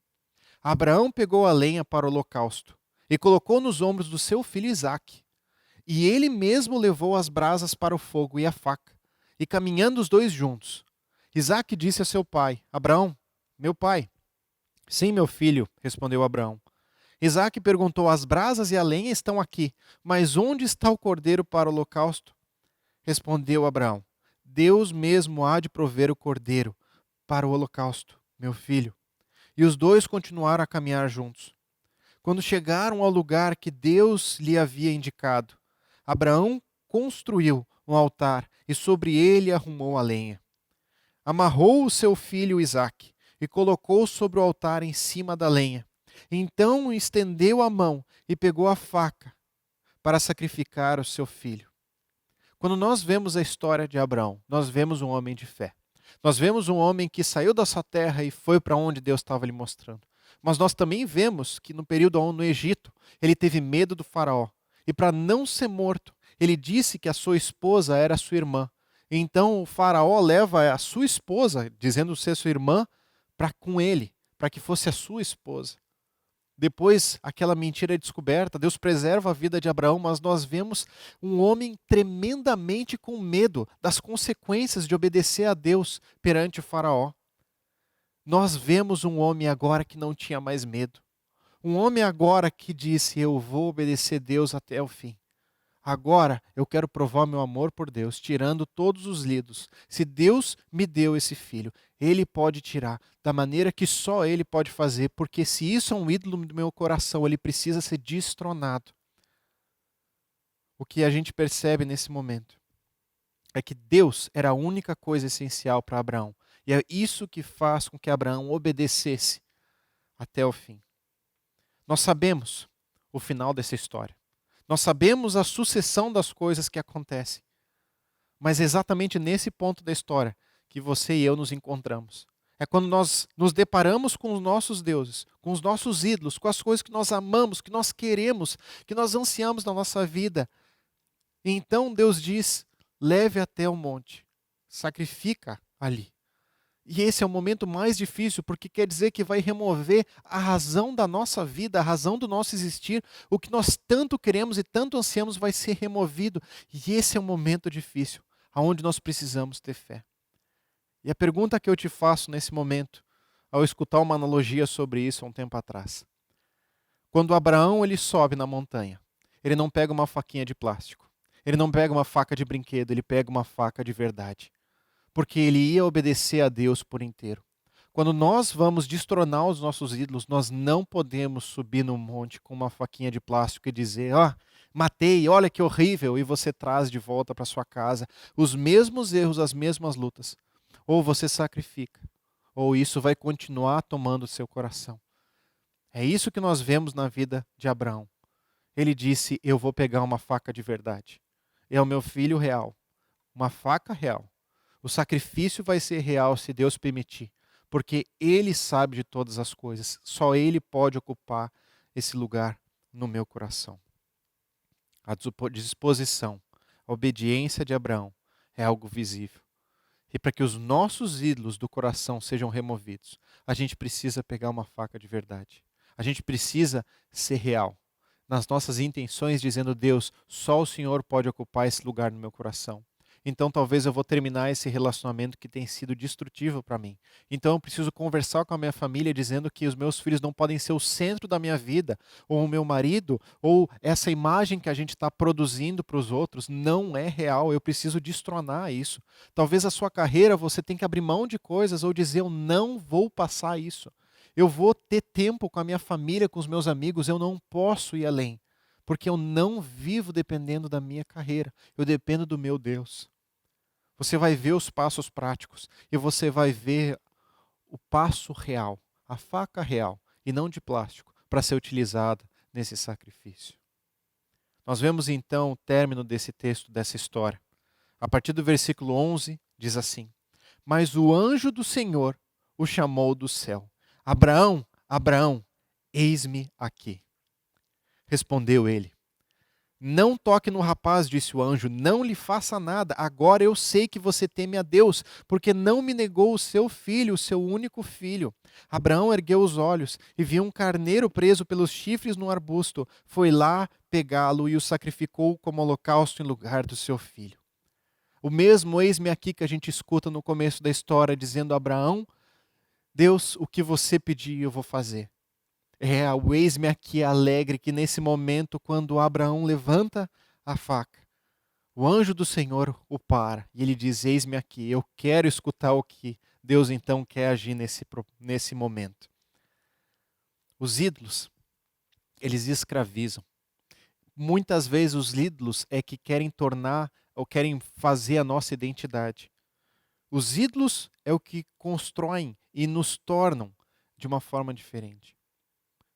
Abraão pegou a lenha para o holocausto e colocou nos ombros do seu filho Isaque. E ele mesmo levou as brasas para o fogo e a faca, e caminhando os dois juntos. Isaque disse a seu pai, Abraão, meu pai. Sim, meu filho, respondeu Abraão. Isaque perguntou, as brasas e a lenha estão aqui, mas onde está o cordeiro para o holocausto? Respondeu Abraão, Deus mesmo há de prover o cordeiro para o holocausto, meu filho. E os dois continuaram a caminhar juntos. Quando chegaram ao lugar que Deus lhe havia indicado, Abraão construiu um altar e sobre ele arrumou a lenha. Amarrou o seu filho Isaque e colocou sobre o altar em cima da lenha. Então estendeu a mão e pegou a faca para sacrificar o seu filho. Quando nós vemos a história de Abraão, nós vemos um homem de fé. Nós vemos um homem que saiu da sua terra e foi para onde Deus estava lhe mostrando. Mas nós também vemos que no período no Egito, ele teve medo do faraó. E para não ser morto, ele disse que a sua esposa era sua irmã. Então o faraó leva a sua esposa, dizendo ser sua irmã, para com ele, para que fosse a sua esposa. Depois, aquela mentira é descoberta, Deus preserva a vida de Abraão, mas nós vemos um homem tremendamente com medo das consequências de obedecer a Deus perante o faraó. Nós vemos um homem agora que não tinha mais medo. Um homem agora que disse, eu vou obedecer a Deus até o fim. Agora eu quero provar meu amor por Deus, tirando todos os lidos. Se Deus me deu esse filho, Ele pode tirar da maneira que só Ele pode fazer, porque se isso é um ídolo do meu coração, ele precisa ser destronado. O que a gente percebe nesse momento é que Deus era a única coisa essencial para Abraão. E é isso que faz com que Abraão obedecesse até o fim. Nós sabemos o final dessa história. Nós sabemos a sucessão das coisas que acontecem. Mas é exatamente nesse ponto da história que você e eu nos encontramos. É quando nós nos deparamos com os nossos deuses, com os nossos ídolos, com as coisas que nós amamos, que nós queremos, que nós ansiamos na nossa vida. E então Deus diz, leve até o monte, sacrifica ali. E esse é o momento mais difícil, porque quer dizer que vai remover a razão da nossa vida, a razão do nosso existir. O que nós tanto queremos e tanto ansiamos vai ser removido. E esse é um momento difícil, onde nós precisamos ter fé. E a pergunta que eu te faço nesse momento, ao escutar uma analogia sobre isso há um tempo atrás. Quando Abraão ele sobe na montanha, ele não pega uma faquinha de plástico, ele não pega uma faca de brinquedo, ele pega uma faca de verdade. Porque ele ia obedecer a Deus por inteiro. Quando nós vamos destronar os nossos ídolos, nós não podemos subir no monte com uma faquinha de plástico e dizer, matei, olha que horrível, e você traz de volta para sua casa os mesmos erros, as mesmas lutas. Ou você sacrifica, ou isso vai continuar tomando seu coração. É isso que nós vemos na vida de Abraão. Ele disse, eu vou pegar uma faca de verdade. É o meu filho real, uma faca real. O sacrifício vai ser real se Deus permitir, porque Ele sabe de todas as coisas. Só Ele pode ocupar esse lugar no meu coração. A disposição, a obediência de Abraão é algo visível. E para que os nossos ídolos do coração sejam removidos, a gente precisa pegar uma faca de verdade. A gente precisa ser real nas nossas intenções, dizendo, Deus, só o Senhor pode ocupar esse lugar no meu coração. Então talvez eu vou terminar esse relacionamento que tem sido destrutivo para mim. Então eu preciso conversar com a minha família dizendo que os meus filhos não podem ser o centro da minha vida, ou o meu marido, ou essa imagem que a gente está produzindo para os outros não é real, eu preciso destronar isso. Talvez a sua carreira você tenha que abrir mão de coisas ou dizer eu não vou passar isso. Eu vou ter tempo com a minha família, com os meus amigos, eu não posso ir além. Porque eu não vivo dependendo da minha carreira, eu dependo do meu Deus. Você vai ver os passos práticos e você vai ver o passo real, a faca real e não de plástico, para ser utilizada nesse sacrifício. Nós vemos então o término desse texto, dessa história. A partir do versículo 11, diz assim, mas o anjo do Senhor o chamou do céu. Abraão, Abraão, eis-me aqui. Respondeu ele. Não toque no rapaz, disse o anjo, não lhe faça nada. Agora eu sei que você teme a Deus, porque não me negou o seu filho, o seu único filho. Abraão ergueu os olhos e viu um carneiro preso pelos chifres no arbusto. Foi lá pegá-lo e o sacrificou como holocausto em lugar do seu filho. O mesmo eis-me aqui que a gente escuta no começo da história, dizendo a Abraão, Deus, o que você pedir eu vou fazer. É o eis-me aqui alegre que nesse momento, quando Abraão levanta a faca, o anjo do Senhor o para e ele diz, eis-me aqui, eu quero escutar o que Deus então quer agir nesse momento. Os ídolos, eles escravizam. Muitas vezes os ídolos é que querem tornar ou querem fazer a nossa identidade. Os ídolos é o que constroem e nos tornam de uma forma diferente.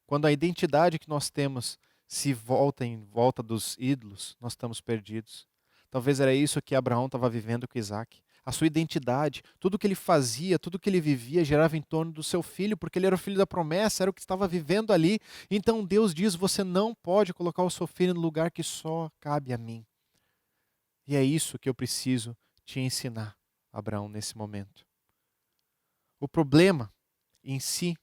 Quando a identidade que nós temos se volta em volta dos ídolos, nós estamos perdidos. Talvez era isso que Abraão estava vivendo com Isaac. A sua identidade, tudo que ele fazia, tudo que ele vivia, girava em torno do seu filho, porque ele era o filho da promessa, era o que estava vivendo ali. Então Deus diz, você não pode colocar o seu filho no lugar que só cabe a mim. E é isso que eu preciso te ensinar, Abraão, nesse momento. O problema em si,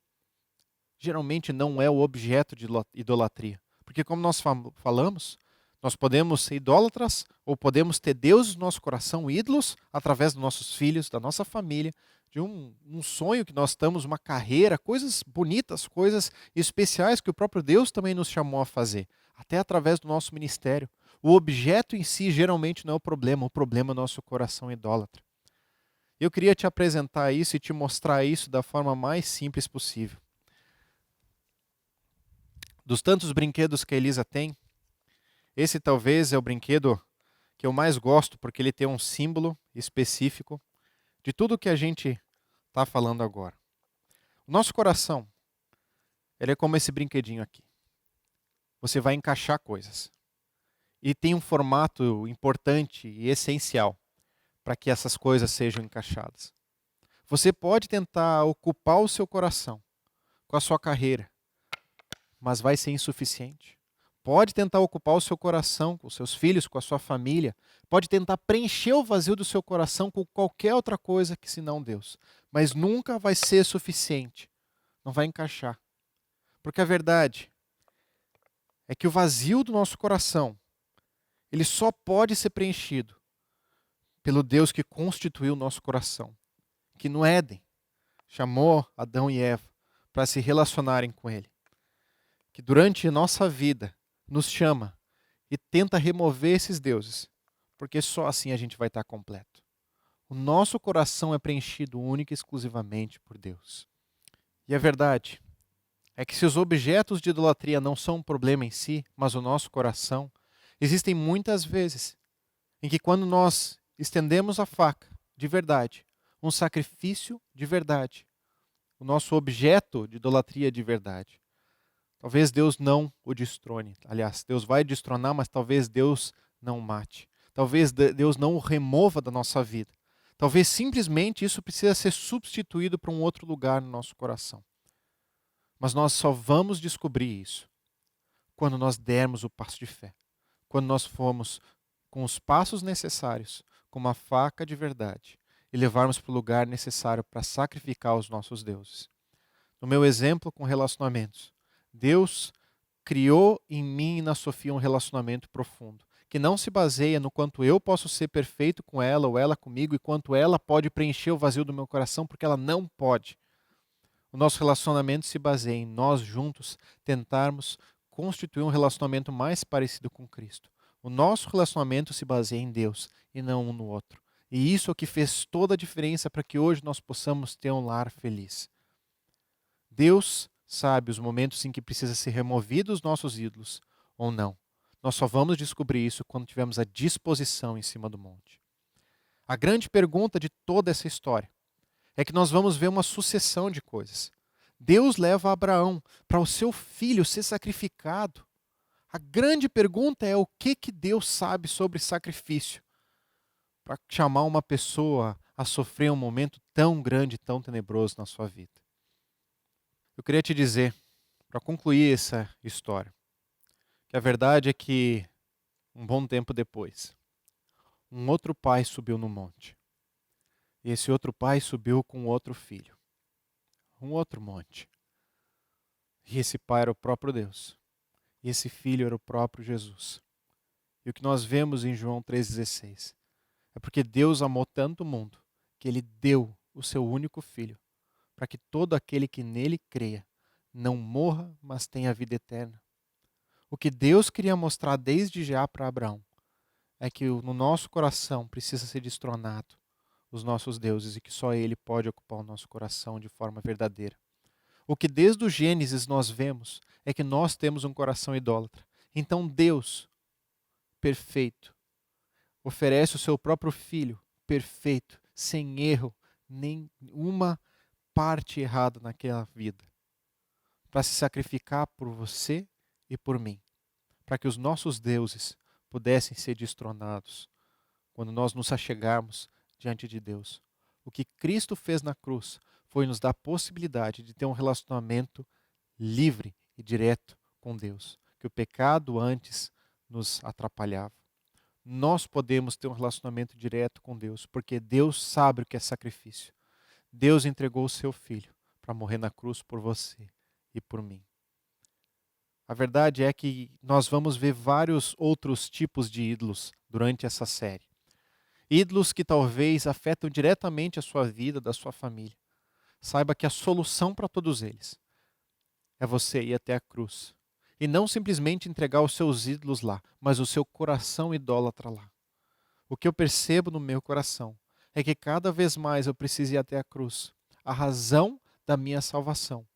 geralmente não é o objeto de idolatria. Porque como nós falamos, nós podemos ser idólatras ou podemos ter deuses no nosso coração, ídolos, através dos nossos filhos, da nossa família, de um sonho que nós estamos, uma carreira, coisas bonitas, coisas especiais que o próprio Deus também nos chamou a fazer, até através do nosso ministério. O objeto em si geralmente não é o problema é o nosso coração idólatra. Eu queria te apresentar isso e te mostrar isso da forma mais simples possível. Dos tantos brinquedos que a Elisa tem, esse talvez é o brinquedo que eu mais gosto, porque ele tem um símbolo específico de tudo que a gente está falando agora. O nosso coração, ele é como esse brinquedinho aqui. Você vai encaixar coisas. E tem um formato importante e essencial para que essas coisas sejam encaixadas. Você pode tentar ocupar o seu coração com a sua carreira, mas vai ser insuficiente. pode tentar ocupar o seu coração com os seus filhos, com a sua família, pode tentar preencher o vazio do seu coração com qualquer outra coisa que senão Deus, mas nunca vai ser suficiente, não vai encaixar. Porque a verdade é que o vazio do nosso coração, ele só pode ser preenchido pelo Deus que constituiu o nosso coração, que no Éden chamou Adão e Eva para se relacionarem com Ele, que durante a nossa vida nos chama e tenta remover esses deuses, porque só assim a gente vai estar completo. O nosso coração é preenchido única e exclusivamente por Deus. E a verdade é que se os objetos de idolatria não são um problema em si, mas o nosso coração, existem muitas vezes em que quando nós estendemos a faca de verdade, um sacrifício de verdade, o nosso objeto de idolatria de verdade, talvez Deus não o destrone. Aliás, Deus vai destronar, mas talvez Deus não o mate. Talvez Deus não o remova da nossa vida. Talvez simplesmente isso precisa ser substituído por um outro lugar no nosso coração. Mas nós só vamos descobrir isso quando nós dermos o passo de fé. Quando nós formos com os passos necessários, com uma faca de verdade, e levarmos para o lugar necessário para sacrificar os nossos deuses. No meu exemplo com relacionamentos, Deus criou em mim e na Sofia um relacionamento profundo, que não se baseia no quanto eu posso ser perfeito com ela ou ela comigo e quanto ela pode preencher o vazio do meu coração, porque ela não pode. O nosso relacionamento se baseia em nós juntos tentarmos constituir um relacionamento mais parecido com Cristo. O nosso relacionamento se baseia em Deus e não um no outro. E isso é o que fez toda a diferença para que hoje nós possamos ter um lar feliz. Deus sabe os momentos em que precisa ser removidos os nossos ídolos ou não. Nós só vamos descobrir isso quando tivermos a disposição em cima do monte. A grande pergunta de toda essa história é que nós vamos ver uma sucessão de coisas. Deus leva Abraão para o seu filho ser sacrificado. A grande pergunta é o que Deus sabe sobre sacrifício para chamar uma pessoa a sofrer um momento tão grande, tão tenebroso na sua vida. Eu queria te dizer, para concluir essa história, que a verdade é que, um bom tempo depois, um outro pai subiu no monte. E esse outro pai subiu com outro filho. Um outro monte. E esse pai era o próprio Deus. E esse filho era o próprio Jesus. E o que nós vemos em João 3,16 é porque Deus amou tanto o mundo que Ele deu o seu único filho para que todo aquele que nele creia não morra, mas tenha vida eterna. O que Deus queria mostrar desde já para Abraão é que no nosso coração precisa ser destronado os nossos deuses e que só Ele pode ocupar o nosso coração de forma verdadeira. O que desde o Gênesis nós vemos é que nós temos um coração idólatra. Então Deus, perfeito, oferece o seu próprio Filho, perfeito, sem erro, nem uma parte errada naquela vida, para se sacrificar por você e por mim, para que os nossos deuses pudessem ser destronados quando nós nos achegarmos diante de Deus. O que Cristo fez na cruz foi nos dar a possibilidade de ter um relacionamento livre e direto com Deus, que o pecado antes nos atrapalhava. Nós podemos ter um relacionamento direto com Deus, porque Deus sabe o que é sacrifício. Deus entregou o seu Filho para morrer na cruz por você e por mim. A verdade é que nós vamos ver vários outros tipos de ídolos durante essa série. Ídolos que talvez afetam diretamente a sua vida, da sua família. Saiba que a solução para todos eles é você ir até a cruz. E não simplesmente entregar os seus ídolos lá, mas o seu coração idólatra lá. O que eu percebo no meu coração é que cada vez mais eu preciso ir até a cruz. A razão da minha salvação.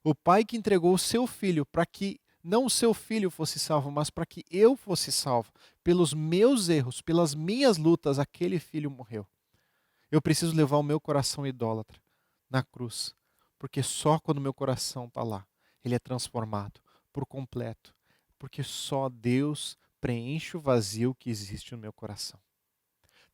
O Pai que entregou o seu Filho para que não o seu filho fosse salvo, mas para que eu fosse salvo. Pelos meus erros, pelas minhas lutas, aquele filho morreu. Eu preciso levar o meu coração idólatra na cruz, porque só quando o meu coração está lá, ele é transformado por completo, porque só Deus preenche o vazio que existe no meu coração.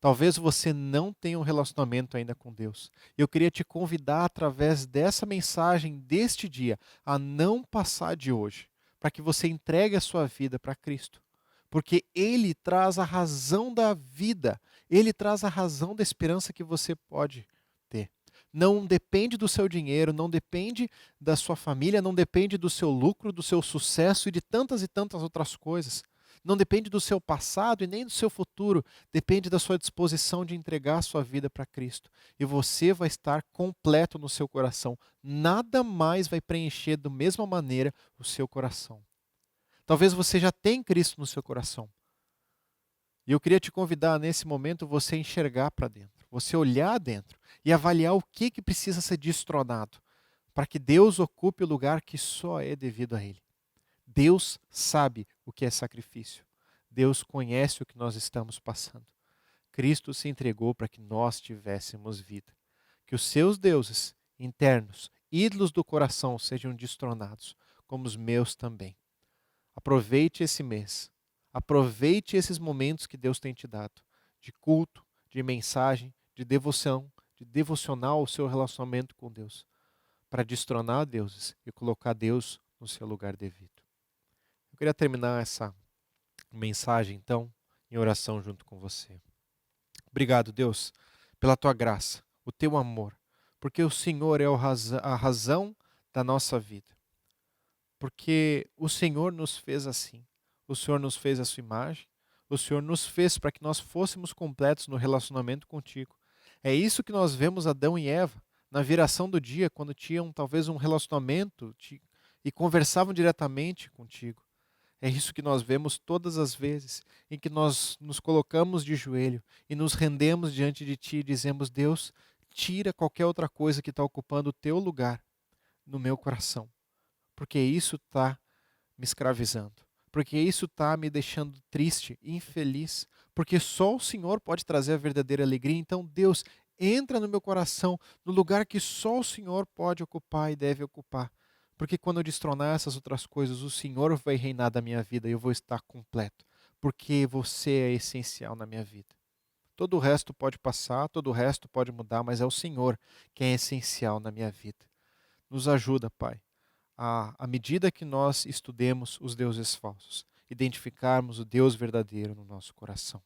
Talvez você não tenha um relacionamento ainda com Deus. Eu queria te convidar através dessa mensagem deste dia a não passar de hoje, para que você entregue a sua vida para Cristo. Porque Ele traz a razão da vida, Ele traz a razão da esperança que você pode ter. Não depende do seu dinheiro, não depende da sua família, não depende do seu lucro, do seu sucesso e de tantas e tantas outras coisas. Não depende do seu passado e nem do seu futuro, depende da sua disposição de entregar a sua vida para Cristo. E você vai estar completo no seu coração. Nada mais vai preencher da mesma maneira o seu coração. Talvez você já tenha Cristo no seu coração. E eu queria te convidar nesse momento você enxergar para dentro, você olhar dentro e avaliar o que precisa ser destronado para que Deus ocupe o lugar que só é devido a Ele. Deus sabe o que é sacrifício. Deus conhece o que nós estamos passando. Cristo se entregou para que nós tivéssemos vida. Que os seus deuses internos, ídolos do coração, sejam destronados, como os meus também. Aproveite esse mês. Aproveite esses momentos que Deus tem te dado, de culto, de mensagem, de devoção, de devocional ao seu relacionamento com Deus, para destronar deuses e colocar Deus no seu lugar devido. Eu queria terminar essa mensagem, então, em oração junto com você. Obrigado, Deus, pela tua graça, o teu amor, porque o Senhor é a razão da nossa vida. Porque o Senhor nos fez assim. O Senhor nos fez a sua imagem. O Senhor nos fez para que nós fôssemos completos no relacionamento contigo. É isso que nós vemos Adão e Eva na viração do dia, quando tinham talvez um relacionamento e conversavam diretamente contigo. É isso que nós vemos todas as vezes em que nós nos colocamos de joelho e nos rendemos diante de Ti e dizemos: Deus, tira qualquer outra coisa que está ocupando o Teu lugar no meu coração, porque isso está me escravizando, porque isso está me deixando triste, infeliz, porque só o Senhor pode trazer a verdadeira alegria. Então, Deus, entra no meu coração, no lugar que só o Senhor pode ocupar e deve ocupar. Porque quando eu destronar essas outras coisas, o Senhor vai reinar da minha vida e eu vou estar completo. Porque você é essencial na minha vida. Todo o resto pode passar, todo o resto pode mudar, mas é o Senhor que é essencial na minha vida. Nos ajuda, Pai, à medida que nós estudemos os deuses falsos, identificarmos o Deus verdadeiro no nosso coração.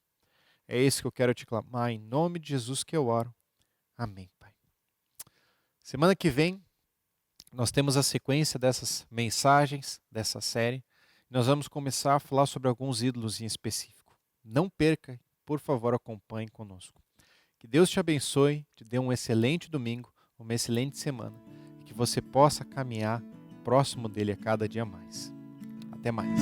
É isso que eu quero te clamar, em nome de Jesus que eu oro. Amém, Pai. Semana que vem, nós temos a sequência dessas mensagens, dessa série. Nós vamos começar a falar sobre alguns ídolos em específico. Não perca, por favor, acompanhe conosco. Que Deus te abençoe, te dê um excelente domingo, uma excelente semana. E que você possa caminhar próximo dele a cada dia mais. Até mais.